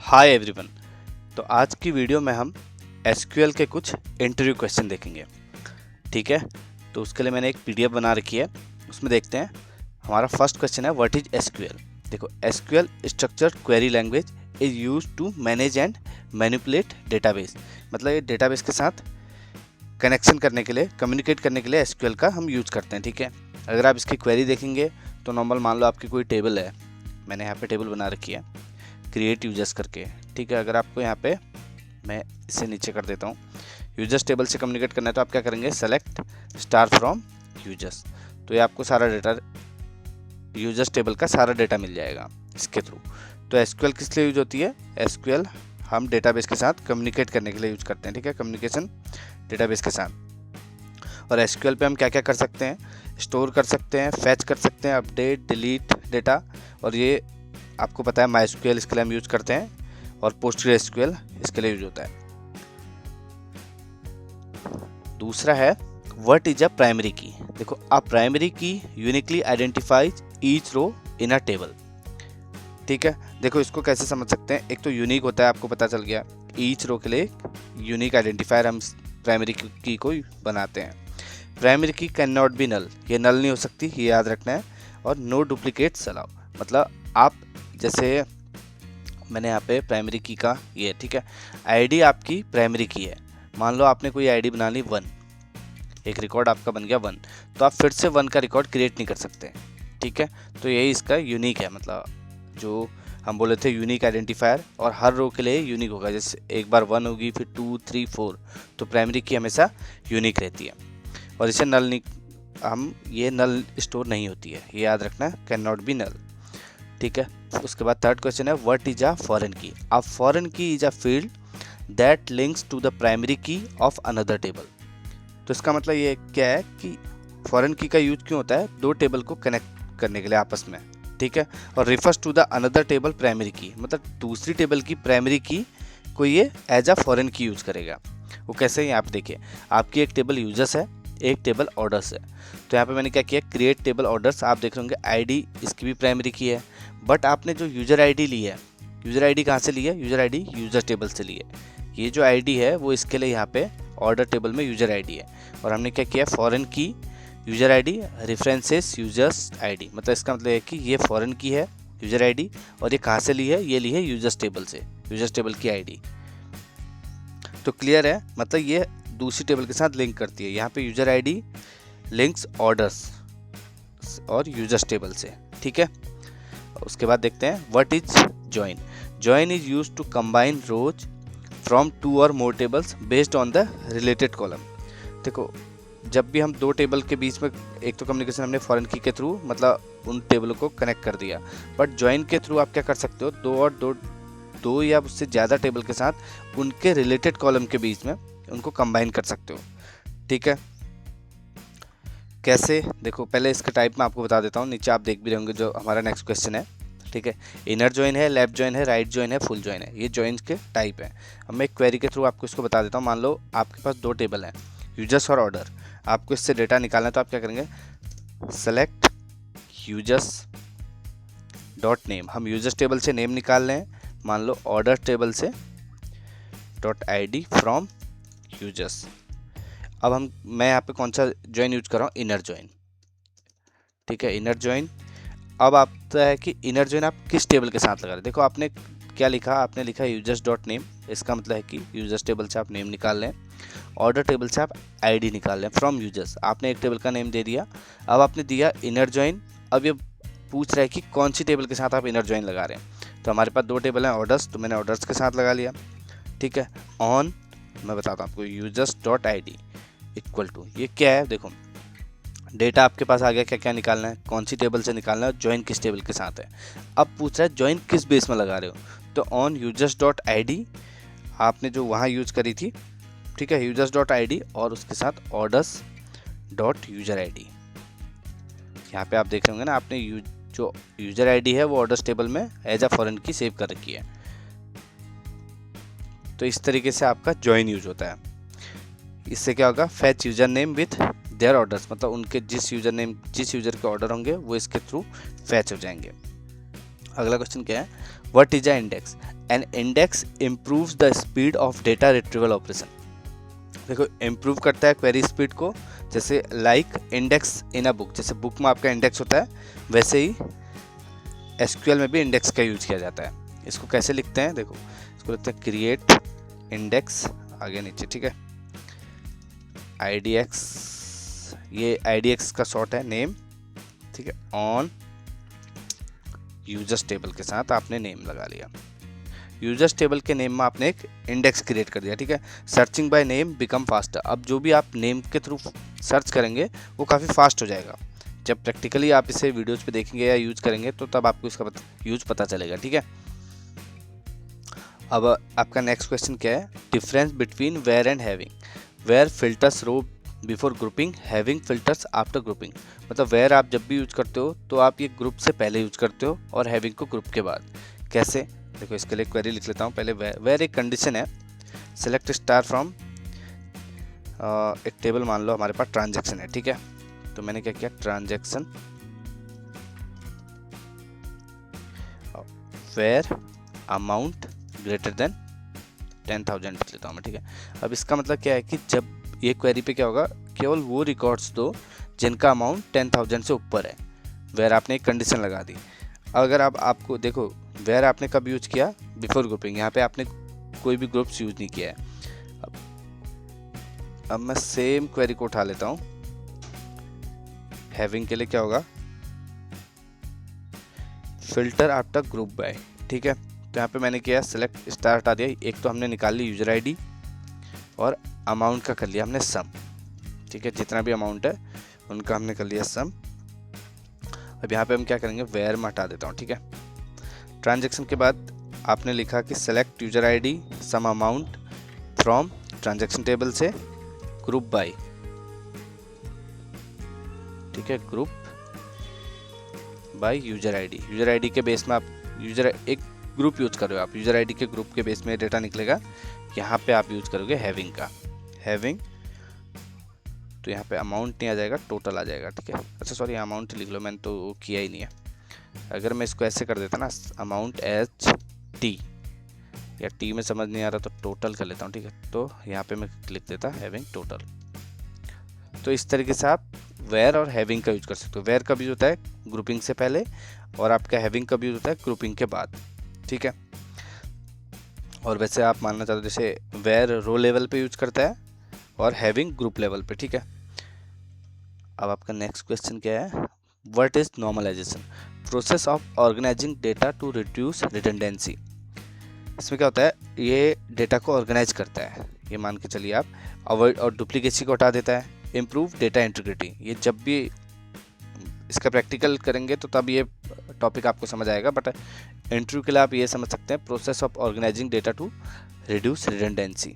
Hi everyone. तो आज की वीडियो में हम एसक्यूएल के कुछ इंटरव्यू क्वेश्चन देखेंगे। ठीक है, तो उसके लिए मैंने एक पीडीएफ बना रखी है, उसमें देखते हैं। हमारा फर्स्ट क्वेश्चन है व्हाट इज एसक्यूएल। देखो, SQL structured query language is used to manage and manipulate database. मतलब ये डेटाबेस के साथ कनेक्शन करने के लिए, कम्युनिकेट करने के लिए एसक्यूएल का हम यूज़ करते हैं। ठीक है, अगर आप इसकी क्वेरी देखेंगे तो नॉर्मल मान लो आपकी कोई टेबल है, मैंने यहाँ पे टेबल बना रखी है क्रिएट यूजर्स करके। ठीक है, अगर आपको यहाँ पे मैं इसे नीचे कर देता हूँ, यूजर्स टेबल से कम्युनिकेट करना है तो आप क्या करेंगे, सेलेक्ट स्टार फ्रॉम यूजर्स। तो ये आपको सारा डेटा, यूजर्स टेबल का सारा डेटा मिल जाएगा इसके थ्रू। तो एसक्यूएल किस लिए यूज होती है? एसक्यूएल हम डेटाबेस के साथ कम्युनिकेट करने के लिए यूज करते हैं। ठीक है, कम्युनिकेशन डेटाबेस के साथ। और एसक्यूएल पे हम क्या क्या कर सकते हैं, स्टोर कर सकते हैं, फैच कर सकते हैं, अपडेट, डिलीट डेटा। और ये आपको पता है माईएसक्यूएल इसके लिए हम यूज करते हैं, और पोस्टग्रेसक्यूएल इसके लिए यूज होता है। दूसरा है what is a primary key. देखो, a primary key uniquely identifies each row in a table. ठीक है, देखो इसको कैसे समझ सकते हैं। एक तो यूनिक होता है, आपको पता चल गया, ईच रो के लिए यूनिक आइडेंटिफायर हम प्राइमरी की को बनाते हैं। प्राइमरी की कैन नॉट बी नल, ये नल नहीं हो सकती, ये याद रखना है। और नो डुप्लीकेट्स अलाउ, मतलब आप जैसे मैंने यहाँ पे प्राइमरी की का ये, ठीक है, आईडी आपकी प्राइमरी की है। मान लो आपने कोई आईडी बना ली 1, एक रिकॉर्ड आपका बन गया 1, तो आप फिर से 1 का रिकॉर्ड क्रिएट नहीं कर सकते। ठीक है, तो यही इसका यूनिक है, मतलब जो हम बोले थे यूनिक आइडेंटिफायर, और हर रो के लिए यूनिक होगा। जैसे एक बार 1 होगी, फिर 2, 3, 4, तो प्राइमरी की हमेशा यूनिक रहती है। और इसे नल नहीं, हम ये नल स्टोर नहीं होती है, ये याद रखना, कैन नॉट बी नल। ठीक है, उसके बाद थर्ड क्वेश्चन है what is a foreign key. A foreign key is a field that links to the primary key of another table. तो इसका मतलब ये क्या है कि फॉरेन की का यूज क्यों होता है? दो टेबल को कनेक्ट करने के लिए आपस में। ठीक है, और refers to the another table primary key, मतलब दूसरी टेबल की प्राइमरी की को ये as a foreign key use करेगा। वो कैसे है आप देखिए, आपकी एक टेबल यूजर्स है, एक टेबल ऑर्डर्स है। तो यहाँ पे मैंने क्या किया, क्रिएट टेबल ऑर्डर्स। आप देख रहे होंगे आईडी इसकी भी प्राइमरी की है, बट आपने जो यूज़र आईडी ली है, यूज़र आईडी कहाँ से ली है? यूज़र आईडी यूज़र टेबल से ली है। ये जो आईडी है वो इसके लिए यहाँ पे ऑर्डर टेबल में यूज़र आईडी है। और हमने क्या किया, फॉरेन की user ID references users ID, मतलब इसका मतलब है कि ये फॉरेन की है यूज़र आईडी, और ये कहाँ से ली है? ये ली है यूजर्स टेबल से, यूजर्स टेबल की आईडी। तो क्लियर है, मतलब ये दूसरी टेबल के साथ लिंक करती है। यहाँ पे यूज़र आईडी लिंक्स ऑर्डर्स और यूजर्स टेबल से। ठीक है, उसके बाद देखते हैं what is join. Join is used to combine rows from 2 और more tables based on the related column. देखो, जब भी हम दो टेबल के बीच में, एक तो कम्युनिकेशन हमने फॉरेन की के थ्रू, मतलब उन टेबलों को कनेक्ट कर दिया, बट जॉइन के थ्रू आप क्या कर सकते हो, दो या उससे ज़्यादा टेबल के साथ उनके रिलेटेड कॉलम के बीच में उनको कंबाइन कर सकते हो। ठीक है, कैसे? देखो, पहले इसका टाइप मैं आपको बता देता हूँ, नीचे आप देख भी रहे होंगे जो हमारा नेक्स्ट क्वेश्चन है। ठीक है, इनर जॉइन है, लेफ्ट जॉइन है, राइट जॉइन है, फुल जॉइन है, ये जॉइन के टाइप है। अब मैं एक क्वेरी के थ्रू आपको इसको बता देता हूँ। मान लो आपके पास दो टेबल हैं, यूजर्स और ऑर्डर, आपको इससे डेटा निकालना है, तो आप क्या करेंगे, सेलेक्ट यूजर्स डॉट नेम, हम यूजर्स टेबल से नेम निकाल रहे हैं, मान लो ऑर्डर टेबल से डॉट ID फ्रॉम यूजर्स। अब मैं यहाँ पे कौन सा जॉइन यूज कर रहा हूँ, इनर जॉइन। ठीक है, इनर जॉइन। अब आता है कि इनर जॉइन आप किस टेबल के साथ लगा रहे हैं। देखो, आपने क्या लिखा, आपने लिखा यूजर्स डॉट नेम, इसका मतलब है कि यूजर्स टेबल से आप नेम निकाल लें, ऑर्डर टेबल से आप आईडी निकाल लें फ्रॉम यूजर्स। आपने एक टेबल का नेम दे दिया, अब आपने दिया इनर जॉइन। अब ये पूछ रहा है कि कौन सी टेबल के साथ आप इनर जॉइन लगा रहे हैं। तो हमारे पास दो टेबल हैं ऑर्डर्स, तो मैंने ऑर्डर्स के साथ लगा लिया। ठीक है, ऑन, मैं बताता हूँ आपको, users dot ID equal to, ये क्या है, देखो डेटा आपके पास आ गया, क्या क्या निकालना है, कौन सी टेबल से निकालना है, जॉइन किस टेबल के साथ है। अब पूछ रहा है जॉइन किस बेस में लगा रहे हो, तो ऑन यूजर्स डॉट ID आपने जो वहाँ यूज करी थी। ठीक है, यूजर्स डॉट ID और उसके साथ ऑर्डर्स डॉट यूजर ID। यहाँ पे आप देख रहे होंगे ना, आपने जो यूजर ID है वो ऑर्डर्स टेबल में एज अ फॉरेन की सेव कर रखी है। तो इस तरीके से आपका जॉइन यूज होता है। इससे क्या होगा, fetch user name with their orders, मतलब उनके जिस यूजर के ऑर्डर होंगे वो इसके थ्रू फैच हो जाएंगे। अगला क्वेश्चन क्या है, what is a index? An index improves the speed of data retrieval operation. देखो इम्प्रूव करता है क्वेरी स्पीड को, जैसे like index in a book, जैसे बुक में आपका इंडेक्स होता है वैसे ही एसक्यूएल में भी इंडेक्स का यूज किया जाता है। इसको कैसे लिखते हैं, देखो इसको लिखते हैं क्रिएट इंडेक्स आगे नीचे, ठीक है, IDX, ये IDX का शॉर्ट है नेम, ठीक है, ऑन यूजर्स टेबल के साथ आपने नेम लगा लिया, यूजर्स टेबल के नेम में आपने एक इंडेक्स क्रिएट कर दिया, ठीक है। Searching by name become faster, अब जो भी आप नेम के थ्रू सर्च करेंगे वो काफ़ी फास्ट हो जाएगा। जब प्रैक्टिकली आप इसे वीडियोज पे देखेंगे या यूज करेंगे तो तब आपको इसका यूज पता चलेगा, ठीक है। अब आपका नेक्स्ट क्वेश्चन क्या है, difference between where and having. Where filters row before grouping, having filters after grouping. मतलब वेयर आप जब भी यूज करते हो तो आप ये ग्रुप से पहले यूज करते हो और हैविंग को ग्रुप के बाद। कैसे, देखो इसके लिए क्वेरी लिख लेता हूँ पहले। वेयर एक कंडीशन है, सेलेक्ट स्टार फ्रॉम, एक टेबल मान लो हमारे पास ट्रांजैक्शन है, ठीक है, तो मैंने क्या किया, transaction where amount greater than 10,000 लिख लेता हूँ मैं, ठीक है। अब इसका मतलब क्या है कि जब ये क्वेरी पे क्या होगा, केवल वो रिकॉर्ड्स दो जिनका अमाउंट 10,000 से ऊपर है। वेयर आपने एक कंडीशन लगा दी। अगर आपको देखो वेयर आपने कब यूज किया, बिफोर ग्रुपिंग, यहाँ पे आपने कोई भी ग्रुप्स यूज नहीं किया है। अब मैं सेम क्वेरी को उठा लेता हूँ, हैविंग के लिए क्या होगा, फिल्टर आफ्टर ग्रुप बाय, ठीक है। तो यहाँ पे मैंने किया सेलेक्ट स्टार हटा दिया, एक तो हमने निकाल ली यूजर आईडी और अमाउंट का कर लिया हमने सम, ठीक है, जितना भी अमाउंट है उनका हमने कर लिया सम। अब यहाँ पे हम क्या करेंगे, वेयर में हटा देता हूँ, ठीक है। ट्रांजैक्शन के बाद आपने लिखा कि select user ID sum amount from transaction table से ग्रुप बाय, ठीक है, group by user ID. User ID के बेस में आप एक ग्रुप यूज कर रहे हो, आप यूजर आईडी के ग्रुप के बेस में डेटा निकलेगा, यहाँ पे आप यूज करोगे हैविंग का, हैविंग, तो यहाँ पे अमाउंट नहीं आ जाएगा, टोटल आ जाएगा, ठीक है। अच्छा सॉरी, अमाउंट लिख लो, मैंने तो वो किया ही नहीं है। अगर मैं इसको ऐसे कर देता ना, अमाउंट एच टी, या टी में समझ नहीं आ रहा तो टोटल कर लेता हूँ, ठीक है। तो यहाँ पे मैं लिख देता हैविंग टोटल। तो इस तरीके से आप वेयर और हैविंग का यूज कर सकते हो। वेयर कब यूज होता है, ग्रुपिंग से पहले, और आपका हैविंग कब यूज होता है, ग्रुपिंग के बाद, ठीक है। और वैसे आप मानना चाहते हो जैसे वेयर रो लेवल पे यूज करता है और हैविंग ग्रुप लेवल पे, ठीक है। अब आपका नेक्स्ट क्वेश्चन क्या है, what is normalisation, process of organising data to reduce redundancy. इसमें क्या होता है, ये डेटा को ऑर्गेनाइज करता है, ये मान के चलिए आप, अवॉइड और डुप्लीकेसी को हटा देता है, इम्प्रूव डेटा इंटीग्रिटी। ये जब भी इसका प्रैक्टिकल करेंगे तो तब ये टॉपिक आपको समझ आएगा, बट इंटरव्यू के लिए आप ये समझ सकते हैं, process of organising data to reduce redundancy.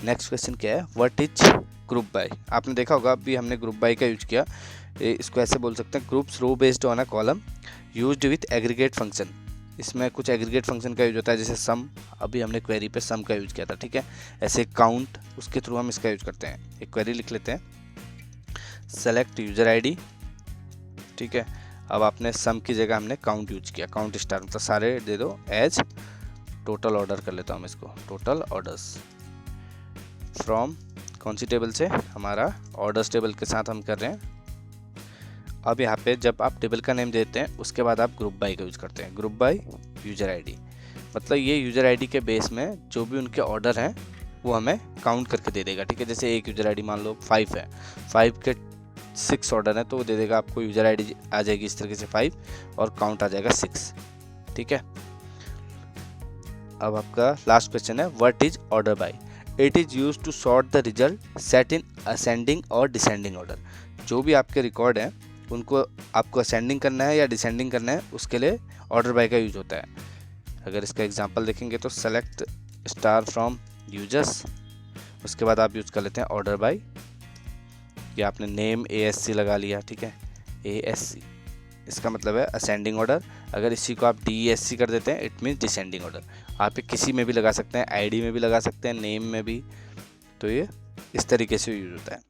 Next question क्या है, व्हाट इज ग्रुप बाय। आपने देखा होगा अभी हमने ग्रुप बाय का यूज किया, इसको ऐसे बोल सकते हैं, groups row based on a column used with aggregate function. इसमें कुछ एग्रीगेट फंक्शन का यूज होता है, जैसे सम, अभी हमने क्वेरी पे सम का यूज किया था, ठीक है। ऐसे काउंट, उसके थ्रू हम इसका यूज करते हैं। एक क्वेरी लिख लेते हैं, सेलेक्ट यूजर आईडी, ठीक है। अब आपने सम की जगह हमने काउंट यूज किया, काउंट स्टार, मतलब सारे दे दो एज टोटल ऑर्डर कर लेता हूँ मैं इसको, टोटल ऑर्डर्स फ्रॉम कौन सी टेबल से, हमारा ऑर्डर्स टेबल के साथ हम कर रहे हैं। अब यहाँ पे जब आप टेबल का नेम देते हैं उसके बाद आप ग्रुप बाय का यूज करते हैं, ग्रुप बाय यूजर आईडी, मतलब ये यूजर आईडी के बेस में जो भी उनके ऑर्डर हैं वो हमें काउंट करके दे देगा, ठीक है। जैसे एक यूजर आईडी मान लो 5 है, 5 के 6 ऑर्डर है तो वो दे देगा आपको, यूजर आईडी आ जाएगी इस तरीके से 5 और काउंट आ जाएगा 6, ठीक है। अब आपका लास्ट क्वेश्चन है, what is order by. It is used to sort the result set in ascending और डिसेंडिंग ऑर्डर। जो भी आपके रिकॉर्ड हैं उनको आपको असेंडिंग करना है या डिसेंडिंग करना है, उसके लिए ऑर्डर बाय का यूज होता है। अगर इसका एग्जांपल देखेंगे तो सेलेक्ट स्टार फ्रॉम यूजर्स, उसके बाद आप यूज कर लेते हैं ऑर्डर बाय, या आपने नेम ASC लगा लिया, ठीक है, ASC, इसका मतलब है असेंडिंग ऑर्डर। अगर इसी को आप DESC कर देते हैं, इट मीन्स डिसेंडिंग ऑर्डर। आप किसी में भी लगा सकते हैं, ID में भी लगा सकते हैं, नेम में भी, तो ये इस तरीके से यूज होता है।